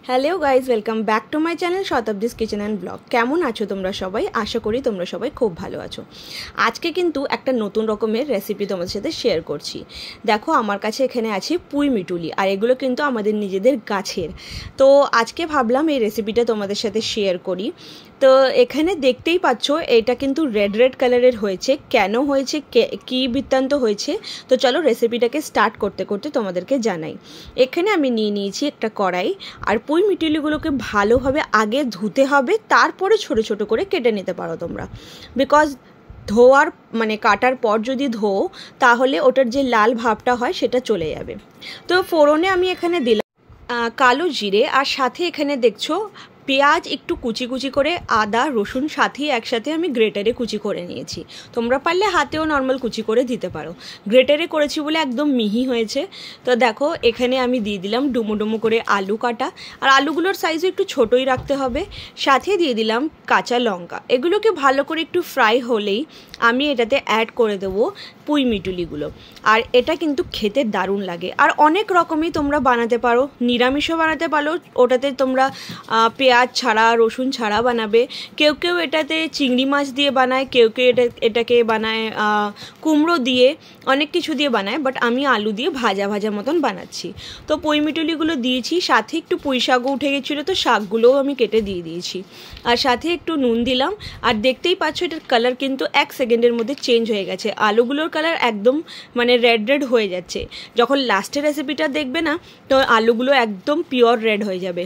Hello guys, welcome back to my channel Shatabdi's kitchen and blog. কেমন আছো তোমরা সবাই? আশা করি তোমরা সবাই খুব ভালো আছো। আজকে কিন্তু একটা নতুন রকমের রেসিপি তোমাদের সাথে শেয়ার করছি। দেখো, আমার কাছে এখানে আছে পুঁই মিটুলি, আর এগুলো কিন্তু আমাদের নিজেদের গাছের। তো আজকে ভাবলাম এই রেসিপিটা তোমাদের সাথে শেয়ার করি। তো এখানে দেখতেই পাচ্ছ এটা কিন্তু রেড রেড কালারের হয়েছে। কেন হয়েছে, কী বৃত্তান্ত হয়েছে, তো চলো রেসিপিটাকে স্টার্ট করতে করতে তোমাদেরকে জানাই। এখানে আমি নিয়ে নিয়েছি একটা কড়াই, আর পুঁই মিটুলিগুলোকে ভালোভাবে আগে ধুতে হবে, তারপরে ছোট ছোট করে কেটে নিতে পারো তোমরা। বিকজ ধোয়ার কাটার পর যদি ধোও তাহলে ওটার যে লাল ভাবটা হয় সেটা চলে যাবে। তো ফোড়নে আমি এখানে দিলাম কালো জিরে, আর সাথে এখানে দেখছো পেঁয়াজ একটু কুচি কুচি করে, আদা রসুন সাথে একসাথে আমি গ্রেটারে কুচি করে নিয়েছি। তোমরা পারলে হাতেও নর্মাল কুচি করে দিতে পারো। গ্রেটারে করেছি বলে একদম মিহি হয়েছে। তো দেখো, এখানে আমি দিয়ে দিলাম ডুমো ডুমো করে আলু কাটা, আর আলুগুলোর সাইজও একটু ছোটোই রাখতে হবে। সাথে দিয়ে দিলাম কাঁচা লঙ্কা। এগুলোকে ভালো করে একটু ফ্রাই হলেই আমি এটাতে অ্যাড করে দেবো পুঁই মিটুলিগুলো। আর এটা কিন্তু খেতে দারুণ লাগে। আর অনেক রকমই তোমরা বানাতে পারো, নিরামিষও বানাতে পারো। ওটাতে তোমরা পেঁয়াজ ছাড়া রসুন ছাড়া বানাবে। কেউ কেউ এটাতে চিংড়ি মাছ দিয়ে বানায়, কেউ কেউ এটাকে বানায় কুমড়ো দিয়ে, অনেক কিছু দিয়ে বানায়, বাট আমি আলু দিয়ে ভাজা ভাজা মতন বানাচ্ছি। তো পুঁই মিটুলিগুলো দিয়েছি, সাথে একটু পুঁই শাকও উঠে গেছিলো, তো শাকগুলোও আমি কেটে দিয়ে দিয়েছি। আর সাথে একটু নুন দিলাম। আর দেখতেই পাচ্ছ এটার কালার কিন্তু 1 সেকেন্ডের মধ্যে চেঞ্জ হয়ে গেছে। আলুগুলোর কালার একদম রেড রেড হয়ে যাচ্ছে। যখন লাস্টের রেসিপিটা দেখবে না, তো আলুগুলো একদম পিওর রেড হয়ে যাবে।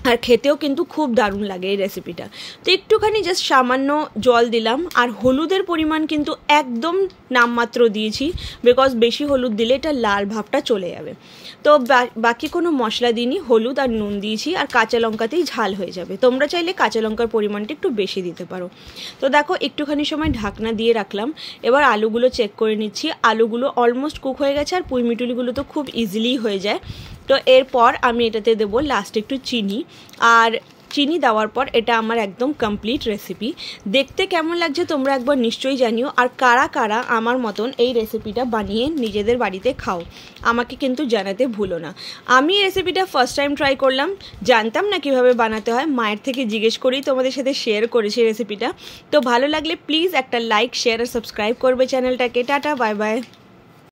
আর খেতেও কিন্তু খুব দারুণ লাগে এই রেসিপিটা। তো একটুখানি জাস্ট সামান্য জল দিলাম, আর হলুদের পরিমাণ কিন্তু একদম নামমাত্র দিয়েছি, বিকজ বেশি হলুদ দিলে এটা লাল ভাবটা চলে যাবে। তো বাকি কোনো মশলা দিইনি, হলুদ আর নুন দিয়েছি, আর কাঁচা লঙ্কাতেই ঝাল হয়ে যাবে। তোমরা চাইলে কাঁচা লঙ্কার পরিমাণটা একটু বেশি দিতে পারো। তো দেখো, একটুখানি সময় ঢাকনা দিয়ে রাখলাম। এবার আলুগুলো চেক করে নিচ্ছি। আলুগুলো অলমোস্ট কুক হয়ে গেছে, আর পুঁই মিটুলিগুলো তো খুব ইজিলি হয়ে যায়। তো এরপর আমি এটাতে দেবো লাস্ট একটু চিনি, আর চিনি দেওয়ার পর এটা আমার একদম কমপ্লিট রেসিপি। দেখতে কেমন লাগছে তোমরা একবার নিশ্চয়ই জানিও। আর কারা কারা আমার মতন এই রেসিপিটা বানিয়ে নিজেদের বাড়িতে খাও, আমাকে কিন্তু জানাতে ভুলো না। আমি এই রেসিপিটা ফার্স্ট টাইম ট্রাই করলাম, জানতাম না কীভাবে বানাতে হয়, মায়ের থেকে জিজ্ঞেস করেই তোমাদের সাথে শেয়ার করেছি রেসিপিটা। তো ভালো লাগলে প্লিজ একটা লাইক, শেয়ার আর সাবস্ক্রাইব করবে চ্যানেলটাকে। Tata, bye bye.